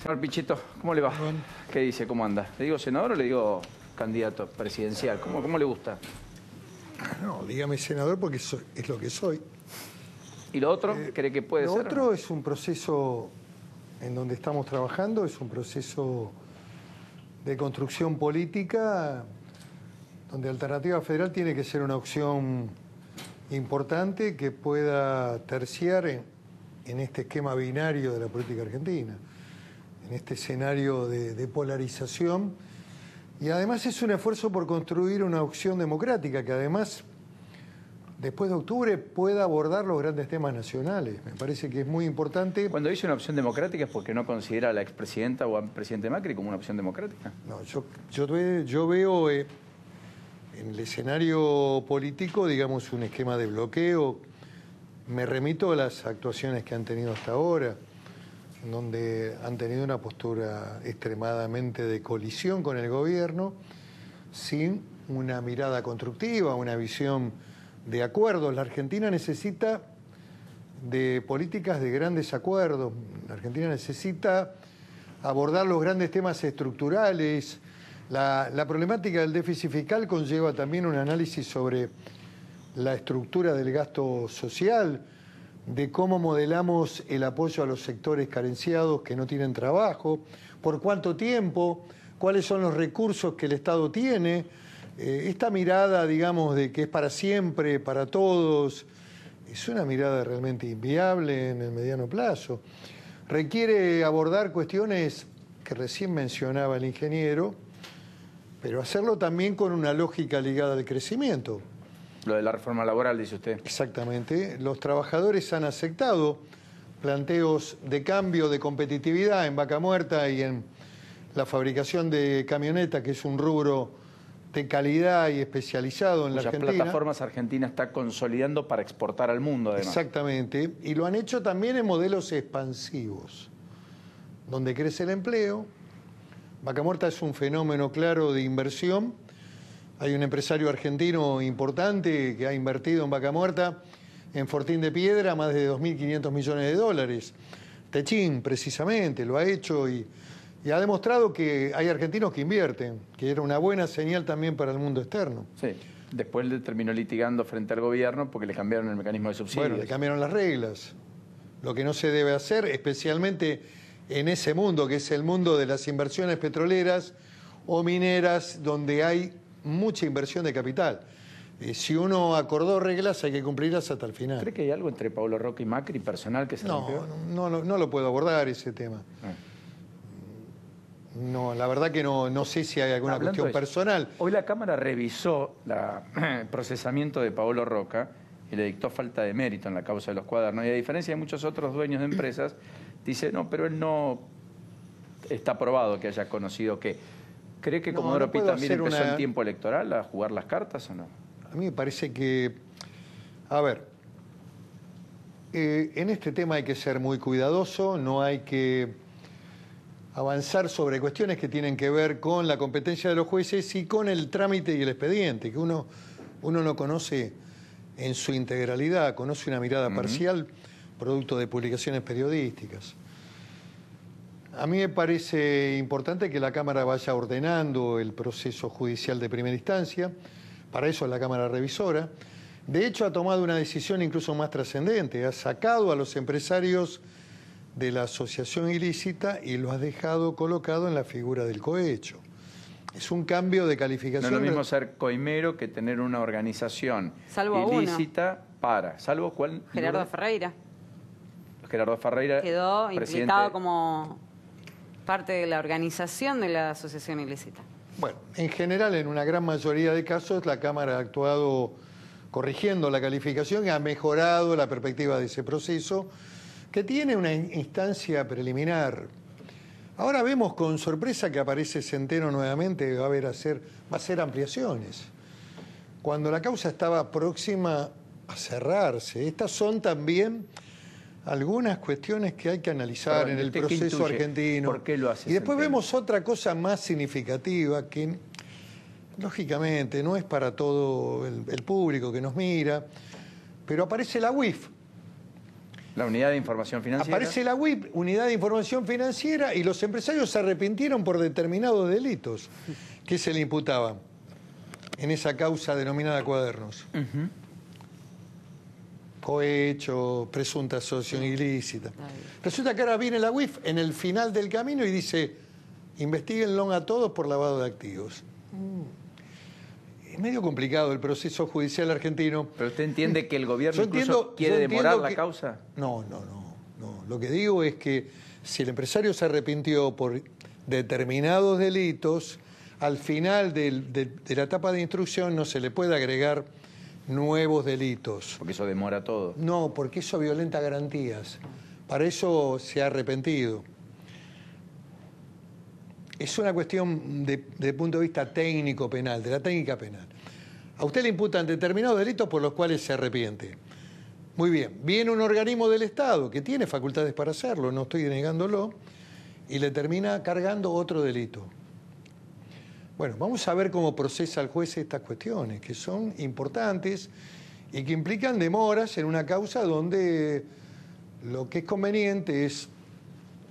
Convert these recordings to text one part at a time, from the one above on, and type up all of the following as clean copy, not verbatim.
Señor Pichetto, ¿cómo le va? Bueno. ¿Qué dice? ¿Cómo anda? ¿Le digo senador o le digo candidato presidencial? ¿Cómo le gusta? No, dígame senador porque es lo que soy. ¿Y lo otro? ¿Cree que puede ser? Lo otro es un proceso en donde estamos trabajando, es un proceso de construcción política donde Alternativa Federal tiene que ser una opción importante que pueda terciar en este esquema binario de la política argentina, en este escenario de polarización. Y además es un esfuerzo por construir una opción democrática que además, después de octubre, pueda abordar los grandes temas nacionales. Me parece que es muy importante. Cuando dice una opción democrática es porque no considera a la expresidenta o al presidente Macri como una opción democrática. No, yo veo en el escenario político, digamos, un esquema de bloqueo. Me remito a las actuaciones que han tenido hasta ahora, en donde han tenido una postura extremadamente de colisión con el gobierno, sin una mirada constructiva, una visión de acuerdos. La Argentina necesita de políticas de grandes acuerdos. La Argentina necesita abordar los grandes temas estructurales. La problemática del déficit fiscal conlleva también un análisis sobre la estructura del gasto social, de cómo modelamos el apoyo a los sectores carenciados que no tienen trabajo, por cuánto tiempo, cuáles son los recursos que el Estado tiene. Esta mirada, digamos, de que es para siempre, para todos, es una mirada realmente inviable en el mediano plazo. Requiere abordar cuestiones que recién mencionaba el ingeniero, pero hacerlo también con una lógica ligada al crecimiento. Lo de la reforma laboral, dice usted. Exactamente. Los trabajadores han aceptado planteos de cambio, de competitividad en Vaca Muerta y en la fabricación de camionetas, que es un rubro de calidad y especializado en la Argentina. Las plataformas Argentina está consolidando para exportar al mundo, además. Exactamente. Y lo han hecho también en modelos expansivos, donde crece el empleo. Vaca Muerta es un fenómeno claro de inversión. Hay un empresario argentino importante que ha invertido en Vaca Muerta, en Fortín de Piedra, más de 2.500 millones de dólares. Techín, precisamente, lo ha hecho y ha demostrado que hay argentinos que invierten, que era una buena señal también para el mundo externo. Sí, después le terminó litigando frente al gobierno porque le cambiaron el mecanismo de subsidios. Bueno, le cambiaron las reglas. Lo que no se debe hacer, especialmente en ese mundo, que es el mundo de las inversiones petroleras o mineras, donde hay mucha inversión de capital. Si uno acordó reglas, hay que cumplirlas hasta el final. ¿Cree que hay algo entre Pablo Roca y Macri personal que se rompió? No lo puedo abordar ese tema. No, la verdad que no sé si hay alguna cuestión personal. Hoy la Cámara revisó el procesamiento de Pablo Roca y le dictó falta de mérito en la causa de los cuadernos. Y a diferencia de muchos otros dueños de empresas, dice, no, pero él no está probado que haya conocido que... ¿Cree que Comodoro Pi también empezó en tiempo electoral a jugar las cartas o no? A mí me parece que... A ver, en este tema hay que ser muy cuidadoso, no hay que avanzar sobre cuestiones que tienen que ver con la competencia de los jueces y con el trámite y el expediente, que uno no conoce en su integralidad, conoce una mirada parcial, producto de publicaciones periodísticas. A mí me parece importante que la Cámara vaya ordenando el proceso judicial de primera instancia, para eso es la Cámara Revisora. De hecho, ha tomado una decisión incluso más trascendente, ha sacado a los empresarios de la asociación ilícita y lo ha dejado colocado en la figura del cohecho. Es un cambio de calificación. No es lo mismo ser coimero que tener una organización ilícita para... ¿Salvo cuál? Gerardo Ferreira. Gerardo Ferreira quedó implicado como parte de la organización de la asociación ilícita. Bueno, en general, en una gran mayoría de casos, la Cámara ha actuado corrigiendo la calificación y ha mejorado la perspectiva de ese proceso, que tiene una instancia preliminar. Ahora vemos con sorpresa que aparece Centeno nuevamente, va a hacer ampliaciones. Cuando la causa estaba próxima a cerrarse. Estas son también algunas cuestiones que hay que analizar en el proceso argentino. ¿Por qué lo hace y después Centeno? vemos otra cosa más significativa que, lógicamente, no es para todo el público que nos mira, pero aparece la UIF. La unidad de información financiera. Aparece la UIF, Unidad de Información Financiera, y los empresarios se arrepintieron por determinados delitos que se le imputaban en esa causa denominada Cuadernos. Cohecho, presunta asociación ilícita. Resulta que ahora viene la UIF en el final del camino y dice, investíguenlo a todos por lavado de activos. Es medio complicado el proceso judicial argentino. ¿Pero usted entiende que el gobierno incluso quiere demorar la causa? No. Lo que digo es que si el empresario se arrepintió por determinados delitos, al final de la etapa de instrucción no se le puede agregar nuevos delitos. Porque eso demora todo. No, porque eso violenta garantías. Para eso se ha arrepentido. Es una cuestión de punto de vista técnico penal, de la técnica penal. A usted le imputan determinados delitos por los cuales se arrepiente. Muy bien, viene un organismo del Estado que tiene facultades para hacerlo, no estoy negándolo, y le termina cargando otro delito. Bueno, vamos a ver cómo procesa el juez estas cuestiones, que son importantes y que implican demoras en una causa donde lo que es conveniente es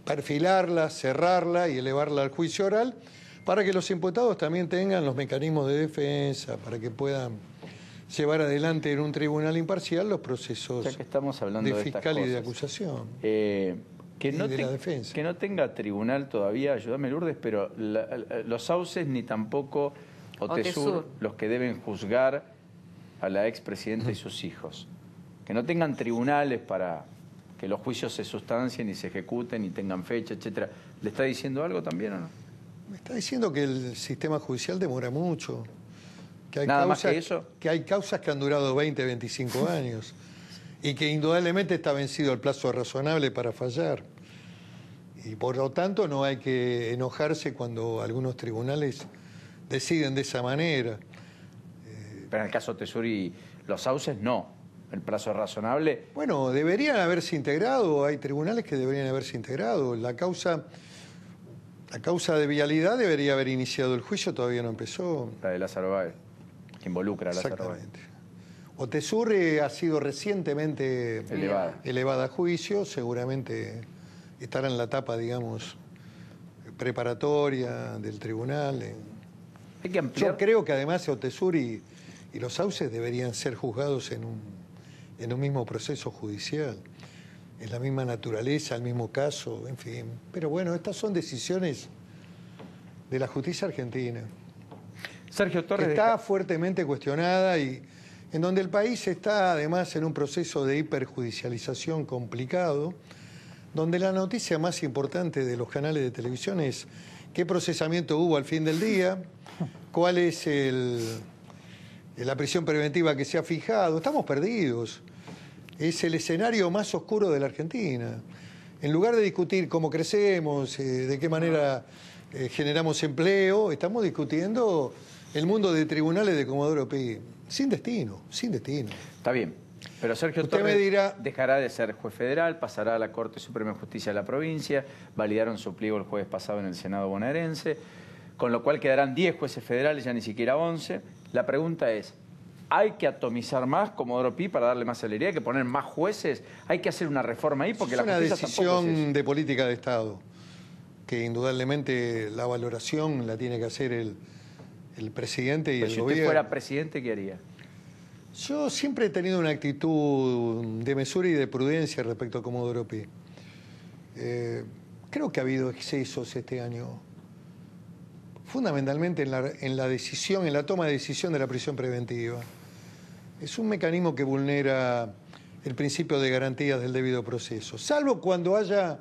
perfilarla, cerrarla y elevarla al juicio oral para que los imputados también tengan los mecanismos de defensa, para que puedan llevar adelante en un tribunal imparcial los procesos ya que estamos hablando de de estas fiscal y de cosas, acusación. Que no, la defensa. Que no tenga tribunal todavía, ayúdame Lourdes, pero los sauces ni tampoco Otesur, los que deben juzgar a la expresidenta y sus hijos. Que no tengan tribunales para que los juicios se sustancien y se ejecuten y tengan fecha, etcétera. ¿Le está diciendo algo también o no? Me está diciendo que el sistema judicial demora mucho. Que hay ¿Nada causas, más que eso? Que hay causas que han durado 20, 25 años y que indudablemente está vencido el plazo razonable para fallar. Y por lo tanto no hay que enojarse cuando algunos tribunales deciden de esa manera. Pero en el caso Otesur y los sauces, no. El plazo es razonable. Bueno, deberían haberse integrado, hay tribunales que deberían haberse integrado. La causa de vialidad debería haber iniciado el juicio, todavía no empezó. La de Lázaro Báez, que involucra a Lázaro Báez. Exactamente. Otesur ha sido recientemente elevada a juicio, seguramente estará en la etapa, digamos, preparatoria del tribunal. Hay que ampliar. Yo creo que además Otesur y los sauces deberían ser juzgados en un mismo proceso judicial, en la misma naturaleza, el mismo caso, en fin. Pero bueno, estas son decisiones de la justicia argentina. Sergio Torres está fuertemente cuestionada y en donde el país está además en un proceso de hiperjudicialización complicado, donde la noticia más importante de los canales de televisión es qué procesamiento hubo al fin del día, cuál es la prisión preventiva que se ha fijado. Estamos perdidos. Es el escenario más oscuro de la Argentina. En lugar de discutir cómo crecemos, de qué manera generamos empleo, estamos discutiendo el mundo de tribunales de Comodoro Pi. Sin destino, sin destino. Está bien. Pero Sergio Usted Torres me dirá, dejará de ser juez federal, pasará a la Corte Suprema de Justicia de la provincia, validaron su pliego el jueves pasado en el Senado bonaerense, con lo cual quedarán 10 jueces federales, ya ni siquiera 11. La pregunta es, ¿hay que atomizar más Comodoro Pi para darle más celeridad? ¿Hay que poner más jueces? ¿Hay que hacer una reforma ahí? Porque es una decisión es de política de Estado, que indudablemente la valoración la tiene que hacer el presidente y el gobierno. Si gobierno. usted fuera presidente, ¿qué haría? Yo siempre he tenido una actitud de mesura y de prudencia respecto a Comodoro Pi. Creo que ha habido excesos este año, fundamentalmente en la decisión, en la toma de decisión de la prisión preventiva. Es un mecanismo que vulnera el principio de garantías del debido proceso, salvo cuando haya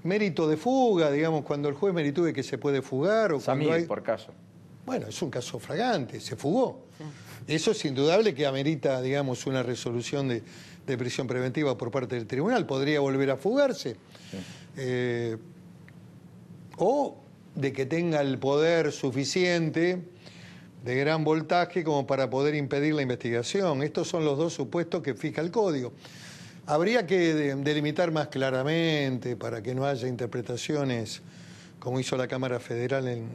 mérito de fuga, digamos, cuando el juez meritúe que se puede fugar o Samir, cuando hay... por caso. Bueno, es un caso flagrante, se fugó. Sí. Eso es indudable que amerita, digamos, una resolución de prisión preventiva por parte del tribunal. Podría volver a fugarse. Sí. O de que tenga el poder suficiente de gran voltaje como para poder impedir la investigación. Estos son los dos supuestos que fija el código. Habría que delimitar más claramente para que no haya interpretaciones como hizo la Cámara Federal en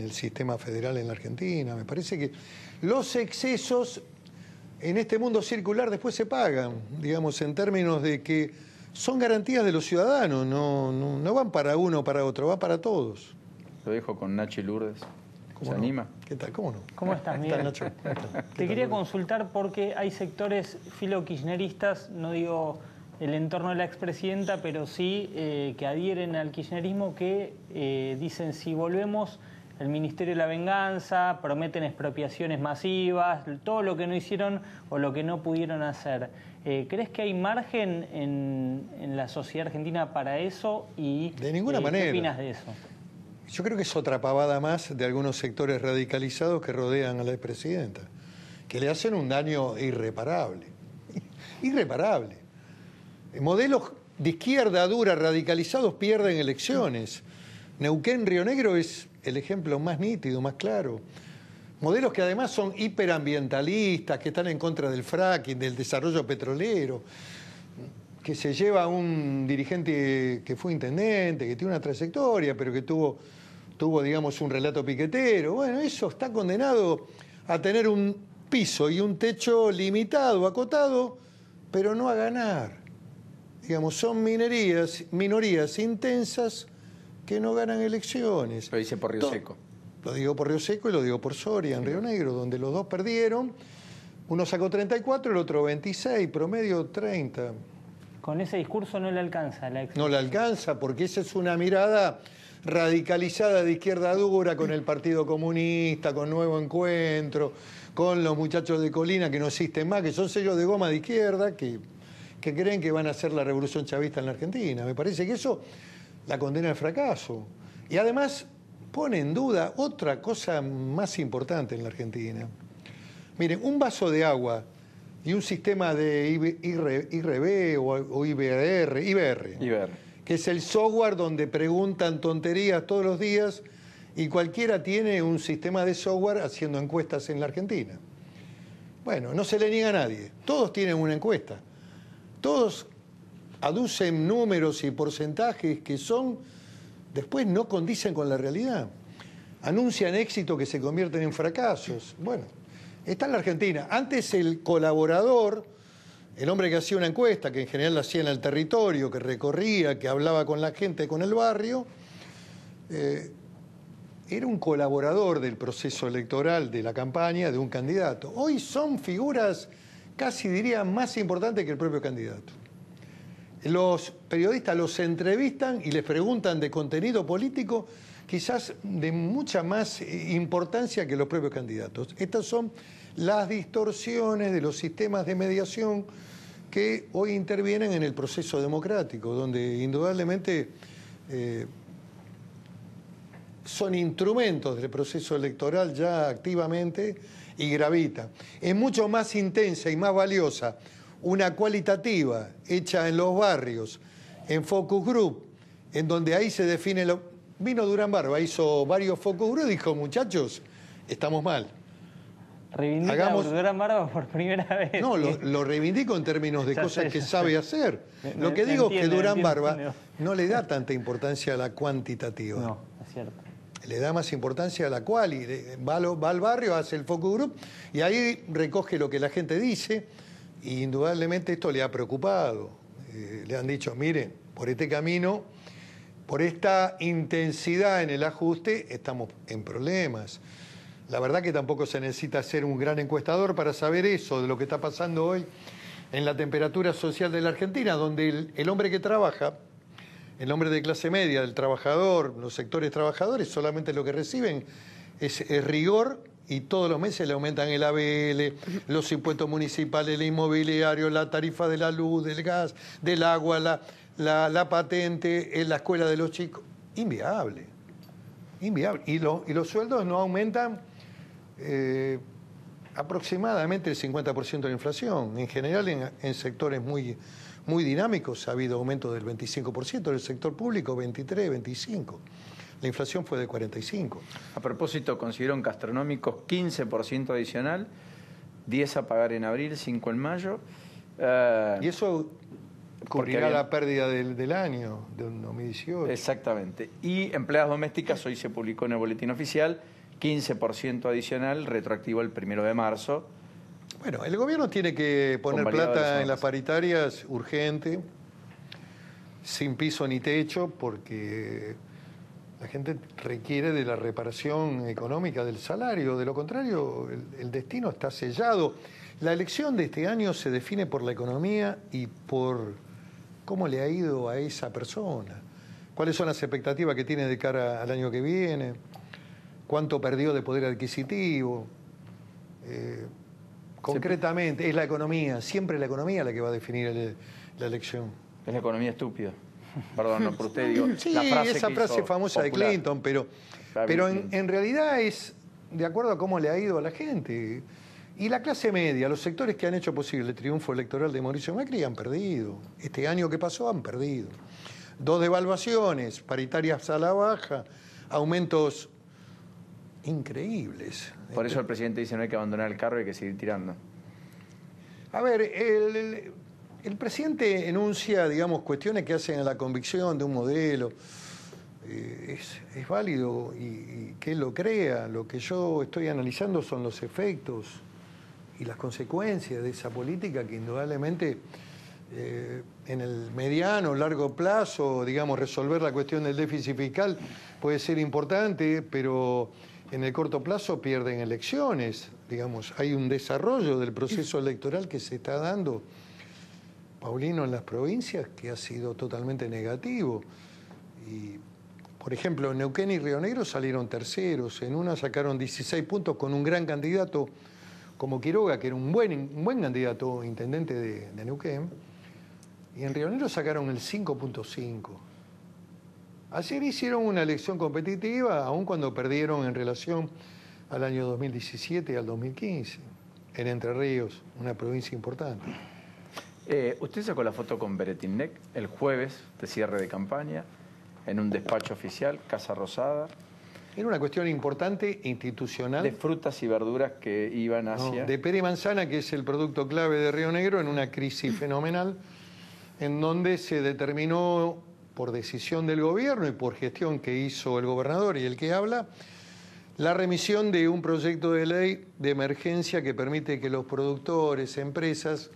el sistema federal en la Argentina. Me parece que los excesos en este mundo circular después se pagan, digamos, en términos de que son garantías de los ciudadanos, no van para uno o para otro, va para todos. Lo dejo con Nachi Lourdes. ¿Se anima? ¿Qué tal? ¿Cómo no? ¿Cómo estás, Miguel? ¿Qué tal, Nacho? Te quería consultar porque hay sectores filo-kirchneristas, no digo el entorno de la expresidenta, pero sí que adhieren al kirchnerismo, que dicen si volvemos el Ministerio de la Venganza, prometen expropiaciones masivas, todo lo que no hicieron o lo que no pudieron hacer. ¿Crees que hay margen en la sociedad argentina para eso? Y de ninguna manera. ¿Qué opinas de eso? Yo creo que es otra pavada más de algunos sectores radicalizados que rodean a la expresidenta, que le hacen un daño irreparable. Irreparable. Modelos de izquierda dura radicalizados pierden elecciones. Neuquén, Río Negro es el ejemplo más nítido, más claro. Modelos que además son hiperambientalistas, que están en contra del fracking, del desarrollo petrolero, que se lleva a un dirigente que fue intendente, que tiene una trayectoria, pero que tuvo, digamos, un relato piquetero. Bueno, eso está condenado a tener un piso y un techo limitado, acotado, pero no a ganar. Digamos, son minorías intensas que no ganan elecciones. Lo dice por Río Seco. Lo digo por Río Seco y lo digo por Soria, en Río Negro, donde los dos perdieron. Uno sacó 34, el otro 26, promedio 30. Con ese discurso no le alcanza. No le alcanza, porque esa es una mirada radicalizada de izquierda dura con el Partido Comunista, con Nuevo Encuentro, con los muchachos de Colina que no existen más, que son sellos de goma de izquierda, que creen que van a hacer la revolución chavista en la Argentina. Me parece que eso la condena al fracaso. Y además pone en duda otra cosa más importante en la Argentina. Miren, un vaso de agua y un sistema de IRB o IBR, que es el software donde preguntan tonterías todos los días y cualquiera tiene un sistema de software haciendo encuestas en la Argentina. Bueno, no se le niega a nadie, todos tienen una encuesta, todos aducen números y porcentajes que después no condicen con la realidad. Anuncian éxitos que se convierten en fracasos. Bueno, está en la Argentina. Antes el colaborador, el hombre que hacía una encuesta, que en general la hacía en el territorio, que recorría, que hablaba con la gente, con el barrio, era un colaborador del proceso electoral, de la campaña, de un candidato. Hoy son figuras, casi diría, más importantes que el propio candidato. Los periodistas los entrevistan y les preguntan de contenido político, quizás de mucha más importancia que los propios candidatos. Estas son las distorsiones de los sistemas de mediación que hoy intervienen en el proceso democrático, donde indudablemente son instrumentos del proceso electoral ya activamente y gravita. Es mucho más intensa y más valiosa una cualitativa hecha en los barrios, en focus group, en donde ahí se define lo... Vino Durán Barba, hizo varios focus group y dijo, muchachos, estamos mal. ¿Reivindica Durán Barba por primera vez? No, lo reivindico en términos de cosas que sabe hacer. Lo que digo es que Durán Barba no le da tanta importancia a la cuantitativa. No, es cierto. Le da más importancia a la cual y va al barrio, hace el focus group y ahí recoge lo que la gente dice. Y indudablemente esto le ha preocupado. Le han dicho, miren, por este camino, por esta intensidad en el ajuste, estamos en problemas. La verdad que tampoco se necesita ser un gran encuestador para saber eso, de lo que está pasando hoy en la temperatura social de la Argentina, donde el hombre que trabaja, el hombre de clase media, el trabajador, los sectores trabajadores, solamente lo que reciben es rigor. Y todos los meses le aumentan el ABL, los impuestos municipales, el inmobiliario, la tarifa de la luz, del gas, del agua, la patente, en la escuela de los chicos. Inviable. Inviable. Y los sueldos no aumentan aproximadamente el 50% de la inflación. En general, en sectores muy dinámicos ha habido aumento del 25%, en el sector público 23, 25%. La inflación fue de 45. A propósito, consiguieron gastronómicos 15% adicional, 10 a pagar en abril, 5 en mayo. Y eso cubrirá la pérdida del año, de 2018. Exactamente. Y empleadas domésticas, hoy se publicó en el boletín oficial, 15% adicional, retroactivo el 1 de marzo. Bueno, el gobierno tiene que poner Convalidado plata la en las semana paritarias urgente, sin piso ni techo, porque la gente requiere de la reparación económica del salario. De lo contrario, el destino está sellado. La elección de este año se define por la economía y por cómo le ha ido a esa persona. ¿Cuáles son las expectativas que tiene de cara al año que viene? ¿Cuánto perdió de poder adquisitivo? Concretamente, es la economía, siempre la economía la que va a definir la elección. Es la economía estúpida. Perdón, no por usted, digo. Sí, la frase esa que frase hizo famosa popular. de Clinton, pero en realidad es de acuerdo a cómo le ha ido a la gente. Y la clase media, los sectores que han hecho posible el triunfo electoral de Mauricio Macri han perdido. Este año que pasó han perdido. 2 devaluaciones, paritarias a la baja, aumentos increíbles. Por eso el presidente dice no hay que abandonar el carro, hay que seguir tirando. A ver, el presidente enuncia, digamos, cuestiones que hacen a la convicción de un modelo. Es válido y que él lo crea. Lo que yo estoy analizando son los efectos y las consecuencias de esa política que indudablemente en el mediano, largo plazo, digamos, resolver la cuestión del déficit fiscal puede ser importante, pero en el corto plazo pierden elecciones. Digamos, hay un desarrollo del proceso electoral que se está dando, Paulino, en las provincias que ha sido totalmente negativo. Y, por ejemplo, Neuquén y Río Negro salieron terceros. En una sacaron 16 puntos con un gran candidato como Quiroga, que era un buen candidato intendente de Neuquén. Y en Río Negro sacaron el 5.5. Ayer hicieron una elección competitiva, aun cuando perdieron en relación al año 2017 y al 2015, en Entre Ríos, una provincia importante. Usted sacó la foto con Beretilnec el jueves de cierre de campaña, en un despacho oficial, Casa Rosada. Era una cuestión importante, institucional. De frutas y verduras que iban hacia... de pera y manzana, que es el producto clave de Río Negro, en una crisis fenomenal, en donde se determinó, por decisión del gobierno y por gestión que hizo el gobernador y el que habla, la remisión de un proyecto de ley de emergencia que permite que los productores, empresas,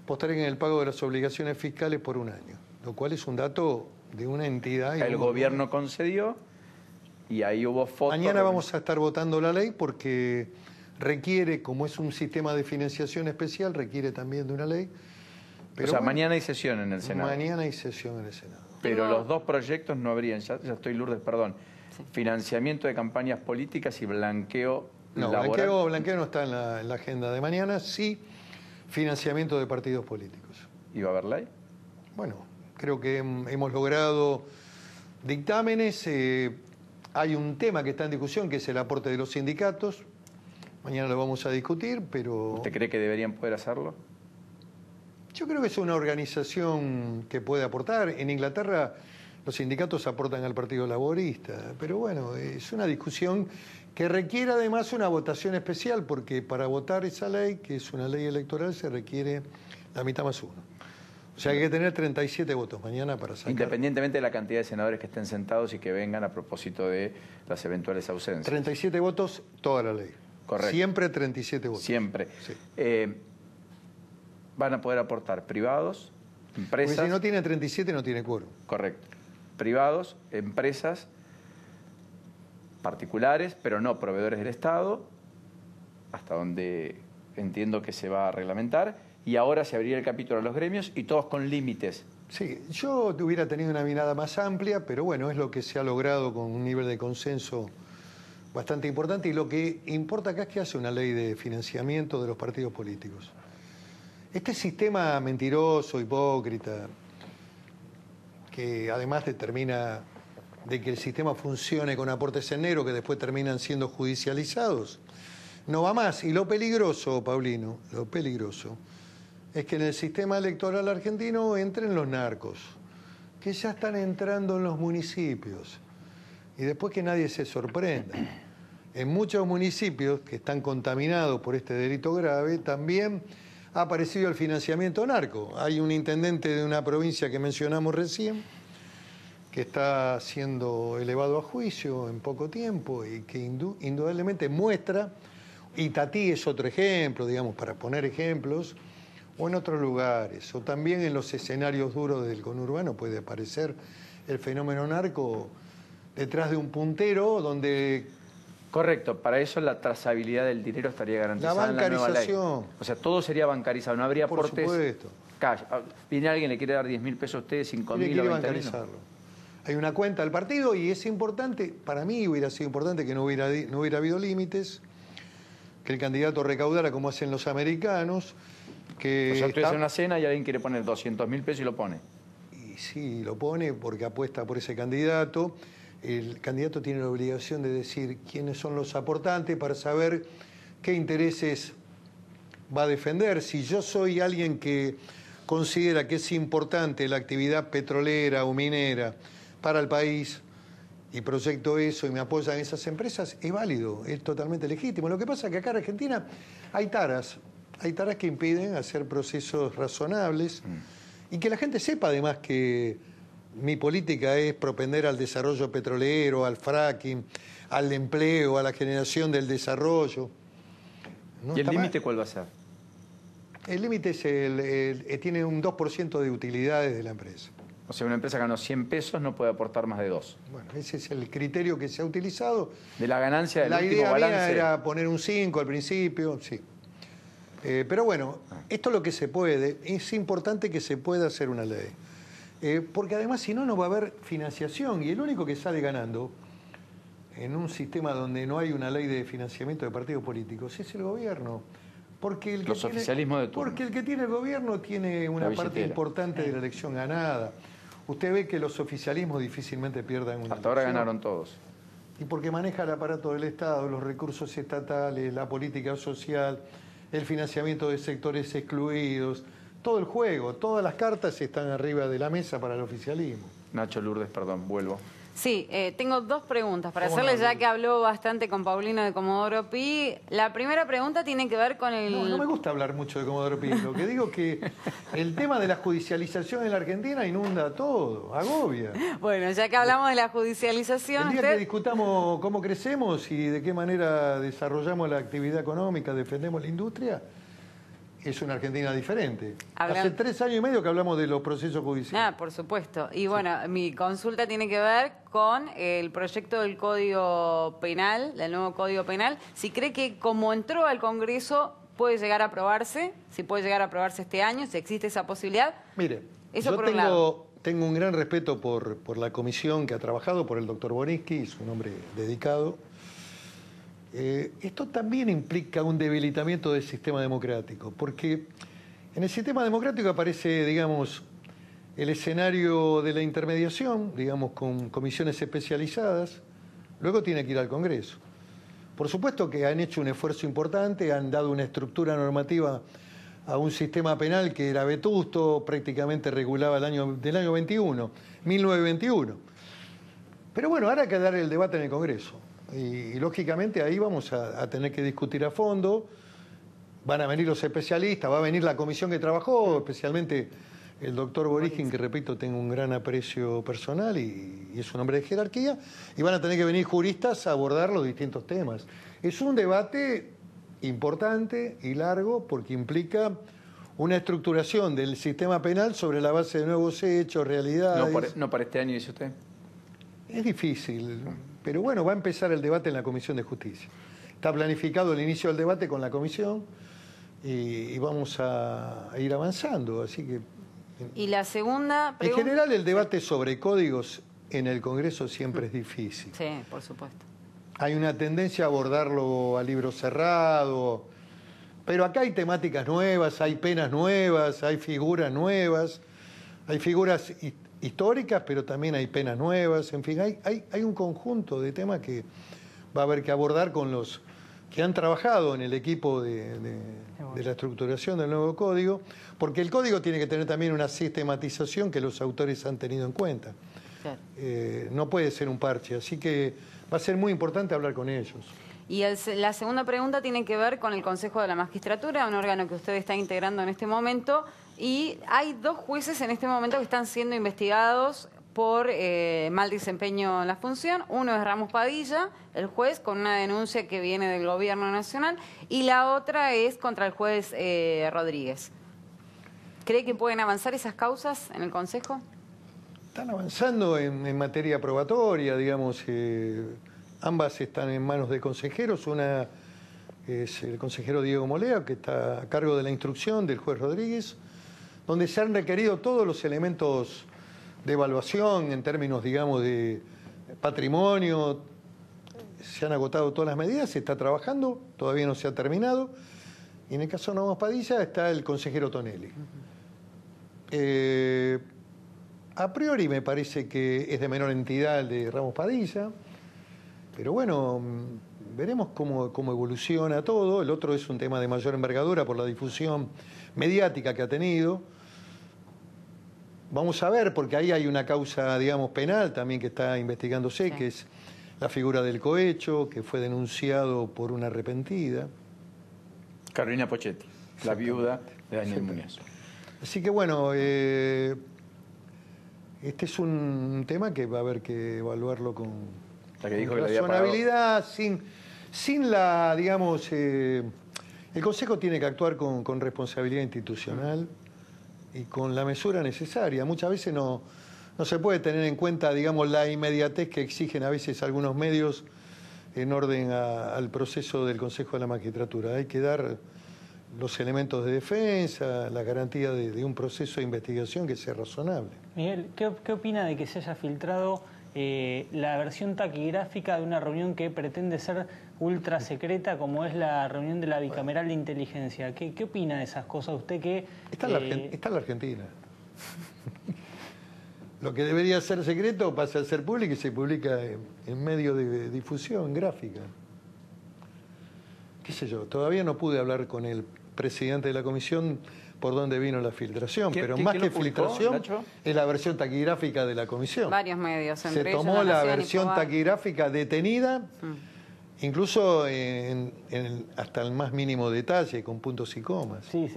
posterguen el pago de las obligaciones fiscales por un año, lo cual es un dato de una entidad. El gobierno concedió y ahí hubo fotos. Mañana vamos a estar votando la ley porque requiere, como es un sistema de financiación especial, requiere también de una ley. Pero o sea, bueno, mañana hay sesión en el Senado. Mañana hay sesión en el Senado. Pero los dos proyectos no habrían, ya estoy Lourdes, perdón, sí. Financiamiento de campañas políticas y blanqueo laboral. Blanqueo no está en la agenda de mañana, sí financiamiento de partidos políticos. ¿Y va a haber ley? Bueno, creo que hemos logrado dictámenes. Hay un tema que está en discusión, que es el aporte de los sindicatos. Mañana lo vamos a discutir, pero... ¿Usted cree que deberían poder hacerlo? Yo creo que es una organización que puede aportar. En Inglaterra los sindicatos aportan al Partido Laborista, pero bueno, es una discusión que requiere además una votación especial, porque para votar esa ley, que es una ley electoral, se requiere la mitad más uno. O sea, hay que tener 37 votos mañana para sacar. Independientemente de la cantidad de senadores que estén sentados y que vengan a propósito de las eventuales ausencias. 37 votos, toda la ley. Correcto. Siempre 37 votos. Siempre. Sí. Van a poder aportar privados, empresas... Porque si no tiene 37 no tiene quórum. Correcto. Privados, empresas particulares, pero no proveedores del Estado, hasta donde entiendo que se va a reglamentar, y ahora se abriría el capítulo a los gremios y todos con límites. Sí, yo hubiera tenido una mirada más amplia, pero bueno, es lo que se ha logrado con un nivel de consenso bastante importante, y lo que importa acá es que hace una ley de financiamiento de los partidos políticos. Este sistema mentiroso, hipócrita, que además determina de que el sistema funcione con aportes en negro que después terminan siendo judicializados, no va más. Y lo peligroso, Paulino, lo peligroso, es que en el sistema electoral argentino entren los narcos, que ya están entrando en los municipios, y después que nadie se sorprenda. En muchos municipios que están contaminados por este delito grave, también ha aparecido el financiamiento narco. Hay un intendente de una provincia que mencionamos recién, que está siendo elevado a juicio en poco tiempo y que indudablemente muestra Itatí es otro ejemplo, digamos, para poner ejemplos, o en otros lugares, o también en los escenarios duros del conurbano puede aparecer el fenómeno narco detrás de un puntero donde... Correcto, para eso la trazabilidad del dinero estaría garantizada en la nueva ley. bancarización. O sea, todo sería bancarizado, no habría Por aportes supuesto. cash. Viene alguien, le quiere dar 10.000 pesos a ustedes, 5.000 o 20.000. Quiere bancarizarlo. Hay una cuenta del partido y es importante, para mí hubiera sido importante que no hubiera habido límites, que el candidato recaudara como hacen los americanos, que... O sea, tú haces una cena y alguien quiere poner 200.000 pesos y lo pone. Y sí, lo pone porque apuesta por ese candidato. El candidato tiene la obligación de decir quiénes son los aportantes para saber qué intereses va a defender. Si yo soy alguien que considera que es importante la actividad petrolera o minera para el país y proyecto eso y me apoyan esas empresas, es válido, es totalmente legítimo. Lo que pasa es que acá en Argentina hay taras que impiden hacer procesos razonables y que la gente sepa además que mi política es propender al desarrollo petrolero, al fracking, al empleo, a la generación del desarrollo. ¿Y el límite cuál va a ser? El límite es tiene un 2% de utilidades de la empresa. O sea, una empresa que ganó 100 pesos no puede aportar más de 2. Bueno, ese es el criterio que se ha utilizado. De la ganancia del La último idea balance. mía era poner un 5 al principio, sí. Pero bueno, esto es lo que se puede. Es importante que se pueda hacer una ley. Porque además, si no, no va a haber financiación. Y el único que sale ganando en un sistema donde no hay una ley de financiamiento de partidos políticos es el gobierno. Porque el que Los oficialismos de turno. Porque el que tiene el gobierno tiene una parte importante de la elección ganada. Usted ve que los oficialismos difícilmente pierdan una Hasta ahora elección. ganaron todos. Y porque maneja el aparato del Estado, los recursos estatales, la política social, el financiamiento de sectores excluidos, todo el juego, todas las cartas están arriba de la mesa para el oficialismo. Nacho Lourdes, perdón, vuelvo. Sí, tengo dos preguntas para ¿Cómo hacerle, no? ya que habló bastante con Paulino de Comodoro Pi. La primera pregunta tiene que ver con el... No me gusta hablar mucho de Comodoro Pi. Lo que digo es que el tema de la judicialización en la Argentina inunda todo, agobia. Bueno, ya que hablamos de la judicialización... El día usted- que discutamos cómo crecemos y de qué manera desarrollamos la actividad económica, defendemos la industria, es una Argentina diferente. Hablan- Hace 3 años y medio que hablamos de los procesos judiciales. Por supuesto. Y bueno, mi consulta tiene que ver con el proyecto del Código Penal, del nuevo Código Penal. Si cree que como entró al Congreso puede llegar a aprobarse, si puede llegar a aprobarse este año, si existe esa posibilidad. Mire, Eso yo por un lado. tengo un gran respeto por la comisión que ha trabajado, por el doctor Boninsky, es un hombre dedicado. Esto también implica un debilitamiento del sistema democrático, porque en el sistema democrático aparece, digamos, el escenario de la intermediación, digamos, con comisiones especializadas, luego tiene que ir al Congreso. Por supuesto que han hecho un esfuerzo importante, han dado una estructura normativa a un sistema penal que era vetusto, prácticamente regulaba del año 21, 1921. Pero bueno, ahora hay que dar el debate en el Congreso. Y lógicamente ahí vamos a tener que discutir a fondo. Van a venir los especialistas, va a venir la comisión que trabajó, especialmente el doctor Boriskin, que repito, tengo un gran aprecio personal y es un hombre de jerarquía, y van a tener que venir juristas a abordar los distintos temas. Es un debate importante y largo porque implica una estructuración del sistema penal sobre la base de nuevos hechos, realidades. No para este año, dice usted. Es difícil, pero bueno, va a empezar el debate en la Comisión de Justicia. Está planificado el inicio del debate con la Comisión y vamos a ir avanzando, así que... Y la segunda En pregunta... general el debate sobre códigos en el Congreso siempre es difícil. Sí, por supuesto. Hay una tendencia a abordarlo a libro cerrado, pero acá hay temáticas nuevas, hay penas nuevas, hay figuras nuevas, hay figuras históricas, pero también hay penas nuevas, en fin, hay un conjunto de temas que va a haber que abordar con los que han trabajado en el equipo de la estructuración del nuevo código, porque el código tiene que tener también una sistematización que los autores han tenido en cuenta. Claro. No puede ser un parche, así que va a ser muy importante hablar con ellos. Y la segunda pregunta tiene que ver con el Consejo de la Magistratura, un órgano que usted está integrando en este momento, y hay 2 jueces en este momento que están siendo investigados por mal desempeño en la función. Uno es Ramos Padilla, el juez, con una denuncia que viene del Gobierno Nacional, y la otra es contra el juez Rodríguez. ¿Cree que pueden avanzar esas causas en el Consejo? Están avanzando en materia probatoria, digamos. Ambas están en manos de consejeros. Una es el consejero Diego Molea, que está a cargo de la instrucción del juez Rodríguez, donde se han requerido todos los elementos de evaluación en términos, digamos, de patrimonio. Se han agotado todas las medidas, se está trabajando, todavía no se ha terminado. Y en el caso de Ramos Padilla está el consejero Tonelli. A priori me parece que es de menor entidad el de Ramos Padilla, pero bueno, veremos cómo evoluciona todo. El otro es un tema de mayor envergadura por la difusión mediática que ha tenido. Vamos a ver, porque ahí hay una causa, digamos, penal también que está investigándose, sí, que es la figura del cohecho, que fue denunciado por una arrepentida. Carolina Pochetti, la viuda de Daniel Muñoz. Así que bueno, este es un tema que va a haber que evaluarlo con razonabilidad, sin la, digamos, el Consejo tiene que actuar con responsabilidad institucional y con la mesura necesaria. Muchas veces no se puede tener en cuenta, digamos, la inmediatez que exigen a veces algunos medios en orden al proceso del Consejo de la Magistratura. Hay que dar los elementos de defensa, la garantía de un proceso de investigación que sea razonable. Miguel, ¿qué opina de que se haya filtrado la versión taquigráfica de una reunión que pretende ser ultra secreta, como es la reunión de la bicameral de inteligencia? ¿Qué opina de esas cosas? Usted que... Está en la Argentina. Lo que debería ser secreto pasa a ser público y se publica en medio de difusión gráfica. Qué sé yo, todavía no pude hablar con el presidente de la comisión por dónde vino la filtración, pero más que filtración, Nacho, es la versión taquigráfica de la comisión. Varios medios. Se tomó la versión taquigráfica detenida, incluso hasta el más mínimo detalle, con puntos y comas. Sí,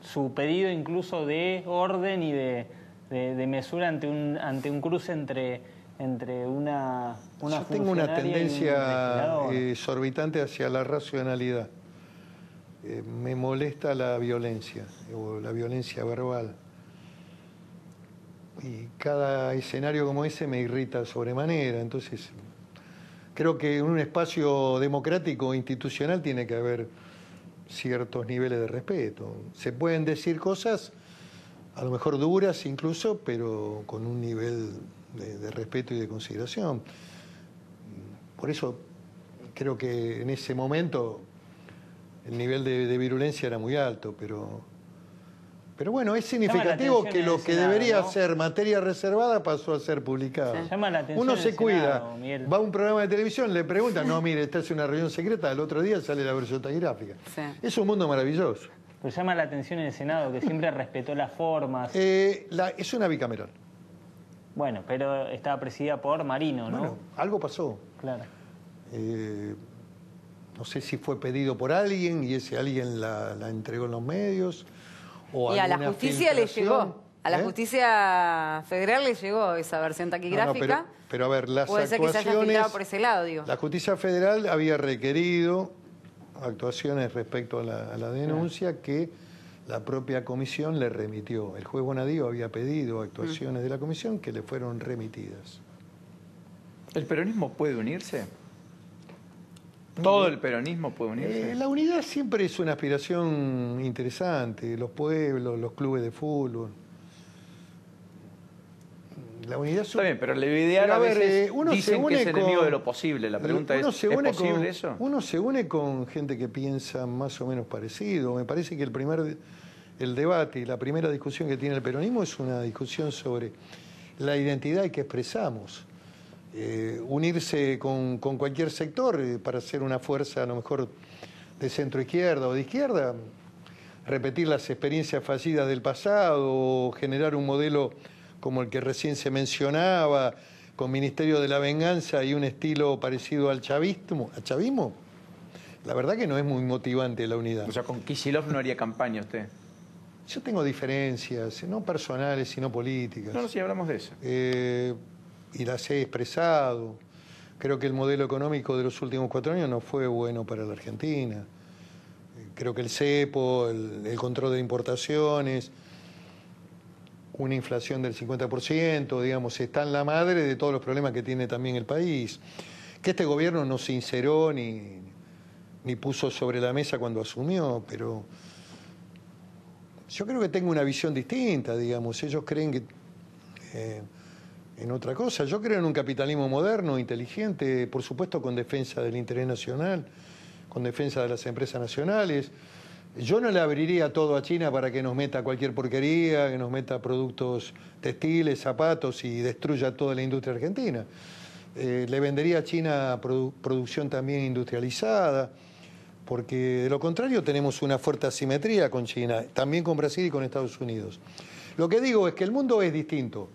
su pedido incluso de orden y de mesura ante un cruce entre una Yo tengo una tendencia exorbitante hacia la racionalidad. Me molesta la violencia, o la violencia verbal. Y cada escenario como ese me irrita sobremanera. Entonces, creo que en un espacio democrático institucional tiene que haber ciertos niveles de respeto. Se pueden decir cosas, a lo mejor duras incluso, pero con un nivel de respeto y de consideración. Por eso creo que en ese momento el nivel de virulencia era muy alto, pero bueno, es significativo que lo que debería ser materia reservada pasó a ser publicado. Uno se cuida, va a un programa de televisión, le preguntan, no, mire, esta es una reunión secreta, al otro día sale la versión taquigráfica. Sí. Es un mundo maravilloso. Pues llama la atención el Senado, que siempre respetó las formas. Es una bicameral. Bueno, pero estaba presidida por Marino, ¿no? Bueno, algo pasó. Claro. No sé si fue pedido por alguien y ese alguien la entregó en los medios. O y a la justicia le llegó. A la justicia federal le llegó esa versión taquigráfica. No, pero a ver, las puede ser que se haya filtrado por ese lado, digo. La justicia federal había requerido actuaciones respecto a la denuncia que la propia comisión le remitió. El juez Bonadío había pedido actuaciones de la comisión que le fueron remitidas. ¿El peronismo puede unirse? ¿Todo el peronismo puede unirse? La unidad siempre es una aspiración interesante. Los pueblos, los clubes de fútbol. La unidad está bien, pero lo ideal a veces dicen que es enemigo de lo posible. La pregunta es posible eso? Uno se une con gente que piensa más o menos parecido. Me parece que el debate y la primera discusión que tiene el peronismo es una discusión sobre la identidad que expresamos. Unirse con cualquier sector para ser una fuerza a lo mejor de centro izquierda o de izquierda, repetir las experiencias fallidas del pasado o generar un modelo como el que recién se mencionaba, con Ministerio de la Venganza y un estilo parecido al chavismo, la verdad que no es muy motivante la unidad. O sea, con Kicillof no haría campaña usted. Yo tengo diferencias, no personales, sino políticas. No, sí, hablamos de eso. Y las he expresado. Creo que el modelo económico de los últimos 4 años no fue bueno para la Argentina. Creo que el cepo, el control de importaciones, una inflación del 50%, digamos, está en la madre de todos los problemas que tiene también el país. Que este gobierno no se sinceró ni puso sobre la mesa cuando asumió, pero yo creo que tengo una visión distinta, digamos. Ellos creen que en otra cosa. Yo creo en un capitalismo moderno, inteligente, por supuesto con defensa del interés nacional, con defensa de las empresas nacionales. Yo no le abriría todo a China para que nos meta cualquier porquería, que nos meta productos textiles, zapatos y destruya toda la industria argentina. Le vendería a China producción también industrializada, porque de lo contrario tenemos una fuerte asimetría con China, también con Brasil y con Estados Unidos. Lo que digo es que el mundo es distinto.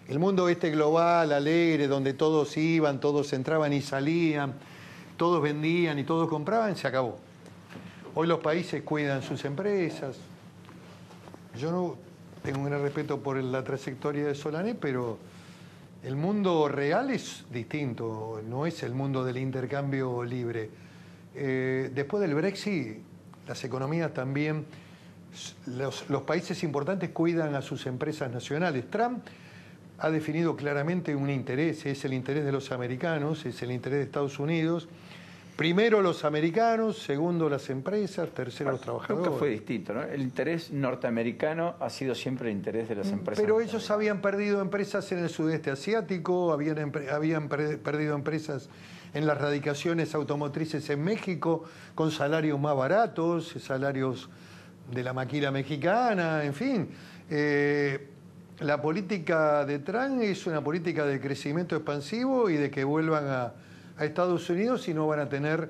El mundo global, alegre, donde todos iban, todos entraban y salían, todos vendían y todos compraban, se acabó. Hoy los países cuidan sus empresas. Yo no tengo un gran respeto por la trayectoria de Solanet, pero el mundo real es distinto, no es el mundo del intercambio libre. Después del Brexit, las economías también, los países importantes cuidan a sus empresas nacionales. Trump ha definido claramente un interés, es el interés de los americanos, es el interés de Estados Unidos. Primero los americanos, segundo las empresas, tercero los trabajadores. Nunca fue distinto, ¿no? El interés norteamericano ha sido siempre el interés de las empresas. Pero ellos habían perdido empresas en el sudeste asiático, habían perdido empresas en las radicaciones automotrices en México, con salarios más baratos, salarios de la maquila mexicana, en fin. La política de Trump es una política de crecimiento expansivo y de que vuelvan a Estados Unidos y no van a tener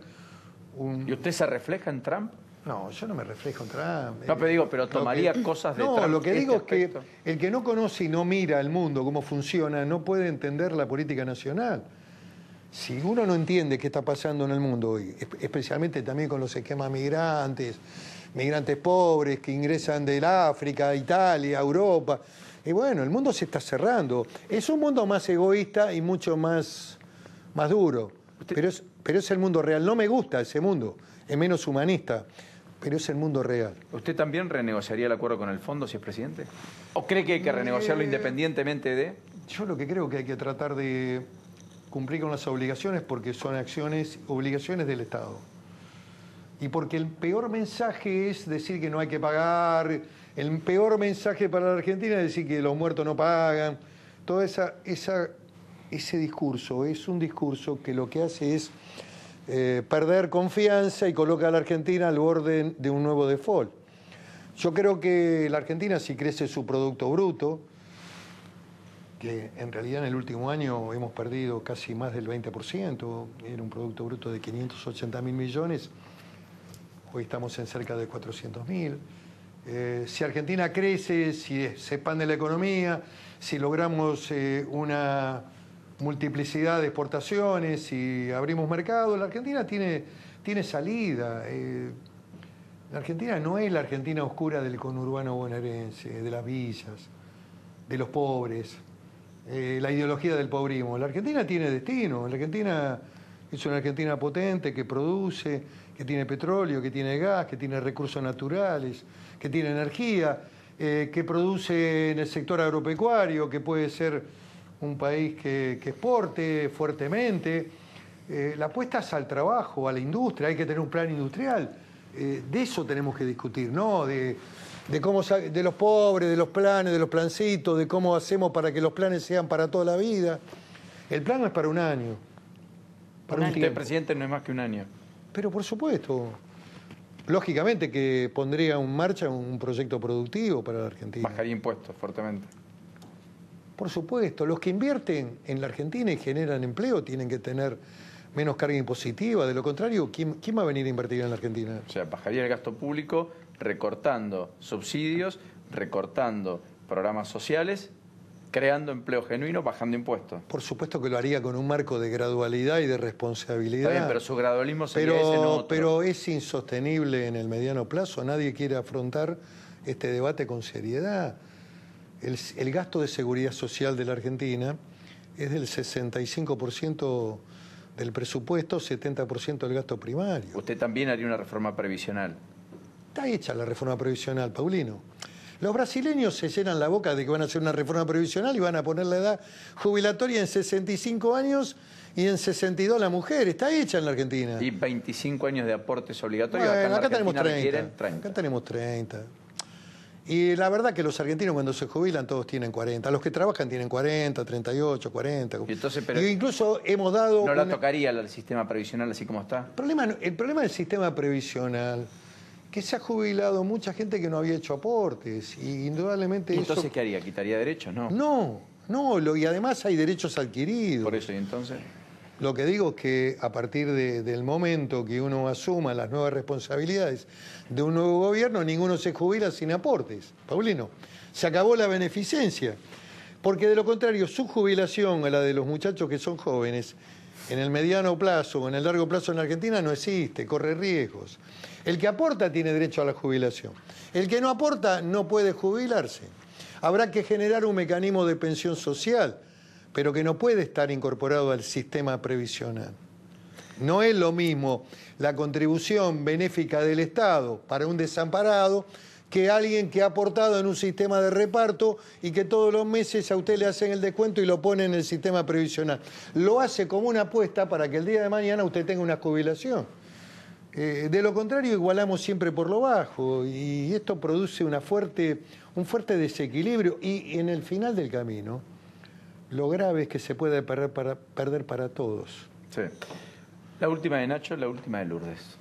un... ¿Y usted se refleja en Trump? No, yo no me reflejo en Trump. No, pero digo, pero tomaría cosas de Trump. No, lo que digo es aspecto. que el que no conoce y no mira el mundo, cómo funciona, no puede entender la política nacional. Si uno no entiende qué está pasando en el mundo hoy, especialmente también con los esquemas migrantes pobres que ingresan del África, Italia, Europa, y bueno, el mundo se está cerrando. Es un mundo más egoísta y mucho más duro, pero es el mundo real. No me gusta ese mundo, es menos humanista, pero es el mundo real. ¿Usted también renegociaría el acuerdo con el fondo si es presidente? ¿O cree que hay que renegociarlo independientemente de...? Yo lo que creo que hay que tratar de cumplir con las obligaciones porque son obligaciones del Estado. Y porque el peor mensaje es decir que no hay que pagar, el peor mensaje para la Argentina es decir que los muertos no pagan. Todo ese discurso es un discurso que lo que hace es perder confianza y coloca a la Argentina al borde de un nuevo default. Yo creo que la Argentina, si crece su Producto Bruto, que en realidad en el último año hemos perdido casi más del 20%, era un Producto Bruto de 580.000 millones, hoy estamos en cerca de 400.000. Si Argentina crece, si se expande la economía, si logramos una multiplicidad de exportaciones, si abrimos mercado, la Argentina tiene salida. La Argentina no es la Argentina oscura del conurbano bonaerense, de las villas, de los pobres, la ideología del pobrismo. La Argentina tiene destino, la Argentina es una Argentina potente que produce, que tiene petróleo, que tiene gas, que tiene recursos naturales, que tiene energía, que produce en el sector agropecuario, que puede ser un país que exporte fuertemente. La apuesta es al trabajo, a la industria, hay que tener un plan industrial. De eso tenemos que discutir, ¿no? De los pobres, de los planes, de los plancitos, de cómo hacemos para que los planes sean para toda la vida. El plan no es para un año, para un tiempo. Presidente, no es más que un año. Pero por supuesto, lógicamente que pondría en marcha un proyecto productivo para la Argentina. Bajaría impuestos fuertemente. Por supuesto, los que invierten en la Argentina y generan empleo tienen que tener menos carga impositiva. De lo contrario, ¿quién va a venir a invertir en la Argentina? O sea, bajaría el gasto público recortando subsidios, recortando programas sociales, creando empleo genuino, bajando impuestos. Por supuesto que lo haría con un marco de gradualidad y de responsabilidad. Está bien, pero su gradualismo sería ese, no otro. Pero es insostenible en el mediano plazo. Nadie quiere afrontar este debate con seriedad. El gasto de seguridad social de la Argentina es del 65% del presupuesto, 70% del gasto primario. Usted también haría una reforma previsional. Está hecha la reforma previsional, Paulino. Los brasileños se llenan la boca de que van a hacer una reforma previsional y van a poner la edad jubilatoria en 65 años y en 62 la mujer. Está hecha en la Argentina. Y 25 años de aportes obligatorios. Bueno, acá tenemos requieren 30. Acá tenemos 30. Y la verdad que los argentinos cuando se jubilan todos tienen 40. Los que trabajan tienen 40, 38, 40. Y entonces, pero y incluso hemos dado... ¿No la tocaría el sistema previsional así como está? El problema del sistema previsional que se ha jubilado mucha gente que no había hecho aportes. Y indudablemente ¿Y entonces eso... qué haría? ¿Quitaría derechos? No. No, y además hay derechos adquiridos. Por eso, ¿y entonces? Lo que digo es que a partir del momento que uno asuma las nuevas responsabilidades de un nuevo gobierno, ninguno se jubila sin aportes. Paulino, se acabó la beneficencia. Porque de lo contrario, su jubilación a la de los muchachos que son jóvenes, en el mediano plazo o en el largo plazo en la Argentina no existe, corre riesgos. El que aporta tiene derecho a la jubilación. El que no aporta no puede jubilarse. Habrá que generar un mecanismo de pensión social, pero que no puede estar incorporado al sistema previsional. No es lo mismo la contribución benéfica del Estado para un desamparado que alguien que ha aportado en un sistema de reparto y que todos los meses a usted le hacen el descuento y lo pone en el sistema previsional. Lo hace como una apuesta para que el día de mañana usted tenga una jubilación. De lo contrario, igualamos siempre por lo bajo y esto produce un fuerte desequilibrio y en el final del camino lo grave es que se puede perder para todos. Sí. La última de Nacho, la última de Lourdes.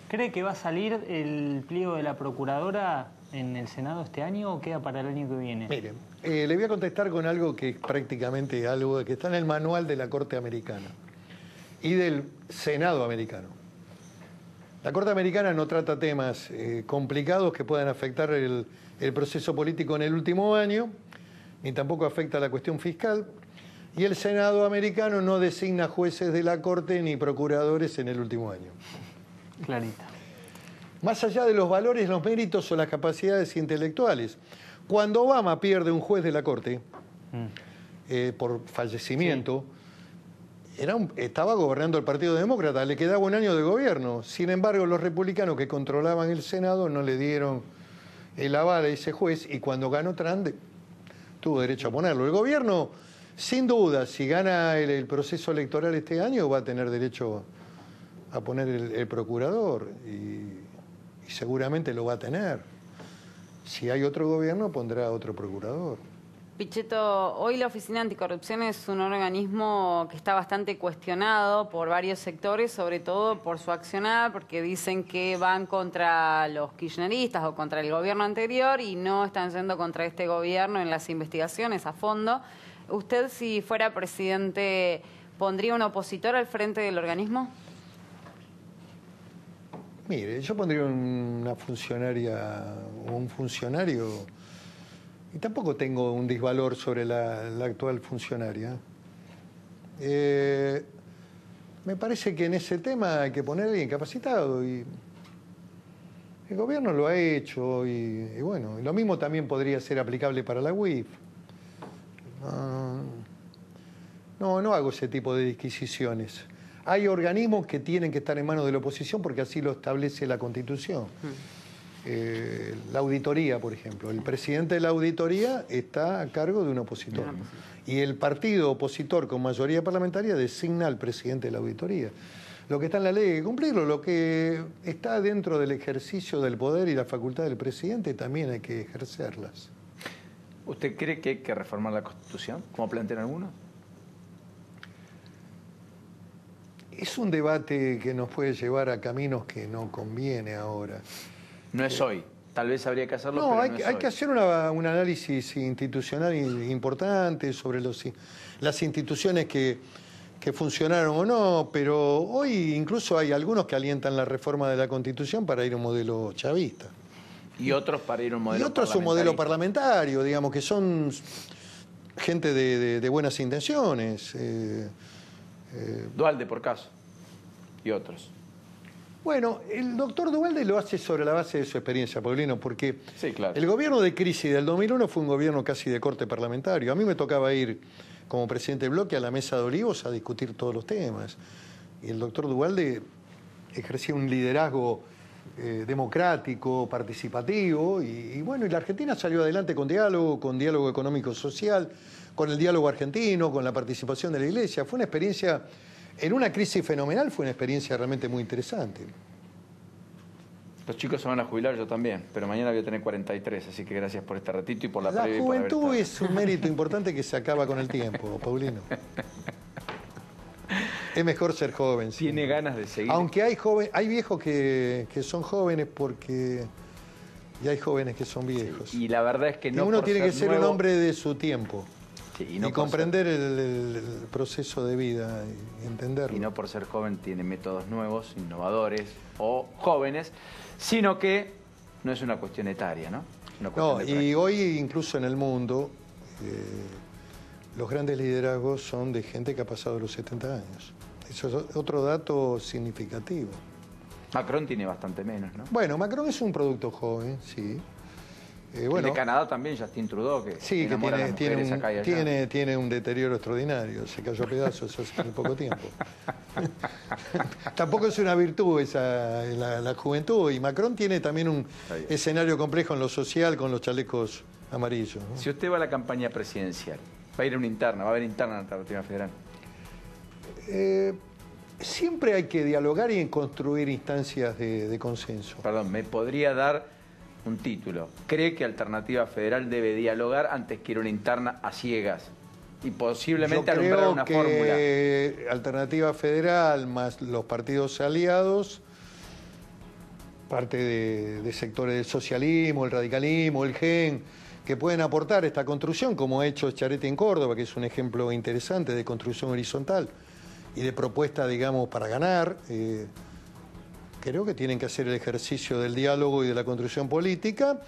¿Cree que va a salir el pliego de la Procuradora en el Senado este año o queda para el año que viene? Miren, le voy a contestar con algo que es prácticamente algo que está en el manual de la Corte Americana y del Senado americano. La Corte Americana no trata temas complicados que puedan afectar el proceso político en el último año, ni tampoco afecta la cuestión fiscal, y el Senado americano no designa jueces de la Corte ni procuradores en el último año. Clarita. Más allá de los valores, los méritos o las capacidades intelectuales, cuando Obama pierde un juez de la Corte por fallecimiento, estaba gobernando el Partido Demócrata, le quedaba un año de gobierno. Sin embargo, los republicanos que controlaban el Senado no le dieron el aval a ese juez y cuando ganó Trump tuvo derecho a ponerlo. El gobierno, sin duda, si gana el proceso electoral este año, va a tener derecho a poner el procurador y seguramente lo va a tener. Si hay otro gobierno, pondrá otro procurador. Pichetto, hoy la Oficina Anticorrupción es un organismo que está bastante cuestionado por varios sectores, sobre todo por su accionar, porque dicen que van contra los kirchneristas o contra el gobierno anterior y no están yendo contra este gobierno en las investigaciones a fondo. ¿Usted, si fuera presidente, pondría un opositor al frente del organismo? Mire, yo pondría una funcionaria o un funcionario, y tampoco tengo un disvalor sobre la actual funcionaria. Me parece que en ese tema hay que poner a alguien capacitado y el gobierno lo ha hecho y bueno, lo mismo también podría ser aplicable para la UIF. No hago ese tipo de disquisiciones. Hay organismos que tienen que estar en manos de la oposición porque así lo establece la Constitución. La auditoría, por ejemplo. El presidente de la auditoría está a cargo de un opositor. Y el partido opositor con mayoría parlamentaria designa al presidente de la auditoría. Lo que está en la ley hay que cumplirlo. Lo que está dentro del ejercicio del poder y la facultad del presidente también hay que ejercerlas. ¿Usted cree que hay que reformar la Constitución, como plantean algunos? Es un debate que nos puede llevar a caminos que no conviene ahora. No es hoy. Tal vez habría que hacerlo, No, pero hay, no es hay hoy. que hacer un análisis institucional importante sobre las instituciones que funcionaron o no, pero hoy incluso hay algunos que alientan la reforma de la Constitución para ir a un modelo chavista. Y otros para ir a un modelo Y otros un modelo parlamentario, digamos, que son gente de buenas intenciones. Dualde, por caso. Y otros. Bueno, el doctor Duhalde lo hace sobre la base de su experiencia, Paulino, porque Sí, claro. el gobierno de crisis del 2001 fue un gobierno casi de corte parlamentario. A mí me tocaba ir como presidente de bloque a la mesa de Olivos a discutir todos los temas. Y el doctor Duhalde ejercía un liderazgo democrático, participativo, y bueno, y la Argentina salió adelante con diálogo económico-social, con el diálogo argentino, con la participación de la Iglesia. Fue una experiencia, en una crisis fenomenal, fue una experiencia realmente muy interesante. Los chicos se van a jubilar, yo también, pero mañana voy a tener 43, así que gracias por este ratito y por la previa. La y por haber juventud estado. es un mérito importante que se acaba con el tiempo, Paulino. Es mejor ser joven. Sí. Tiene ganas de seguir. Aunque hay viejos que son jóvenes porque... Y hay jóvenes que son viejos. Y la verdad es que no. Y uno por tiene que ser un nuevo- hombre de su tiempo. Sí, Y, no por comprender el proceso de vida y entenderlo. Y no por ser joven tiene métodos nuevos, innovadores o jóvenes, sino que no es una cuestión etaria, ¿no? Es una cuestión No, de y práctica. hoy incluso en el mundo los grandes liderazgos son de gente que ha pasado los 70 años. Eso es otro dato significativo. Macron tiene bastante menos, ¿no? Bueno, Macron es un producto joven, sí. Bueno, El de Canadá también, Justin Trudeau, que sí, que enamora a las mujeres acá y allá. tiene un deterioro extraordinario. Se cayó a pedazos hace muy poco tiempo. Tampoco es una virtud esa, la juventud. Y Macron tiene también un bien. escenario complejo en lo social con los chalecos amarillos, ¿no? Si usted va a la campaña presidencial, va a ir a una interna, va a haber interna en la Alternativa Federal. Siempre hay que dialogar y construir instancias de consenso. Perdón, ¿me podría dar un título? ¿Cree que Alternativa Federal debe dialogar antes que ir a una interna a ciegas? Y posiblemente Yo alumbrar creo una que fórmula. Alternativa Federal más los partidos aliados, parte de sectores del socialismo, el radicalismo, el GEN, que pueden aportar esta construcción, como ha hecho Schiaretti en Córdoba, que es un ejemplo interesante de construcción horizontal y de propuesta, digamos, para ganar. Creo que tienen que hacer el ejercicio del diálogo y de la construcción política,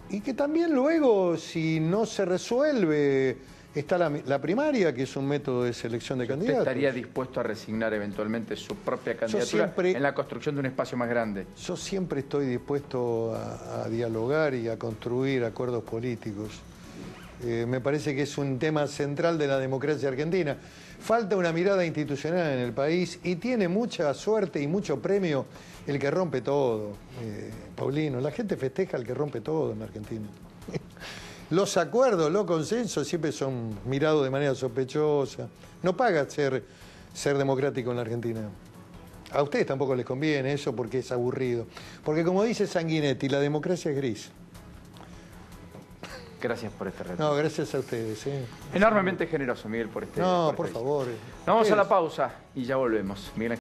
y que también luego, si no se resuelve, está la primaria, que es un método de selección de ¿Usted candidatos. estaría dispuesto a resignar eventualmente su propia candidatura siempre- en la construcción de un espacio más grande? Yo siempre estoy dispuesto a dialogar y a construir acuerdos políticos. Me parece que es un tema central de la democracia argentina. Falta una mirada institucional en el país y tiene mucha suerte y mucho premio el que rompe todo, Paulino. La gente festeja al que rompe todo en Argentina. Los acuerdos, los consensos siempre son mirados de manera sospechosa. No paga ser democrático en la Argentina. A ustedes tampoco les conviene eso porque es aburrido. Porque como dice Sanguinetti, la democracia es gris. Gracias por este reto. No, gracias a ustedes. Enormemente generoso, Miguel, por este. No, por por esta favor. visita. Vamos a la pausa y ya volvemos. Miguel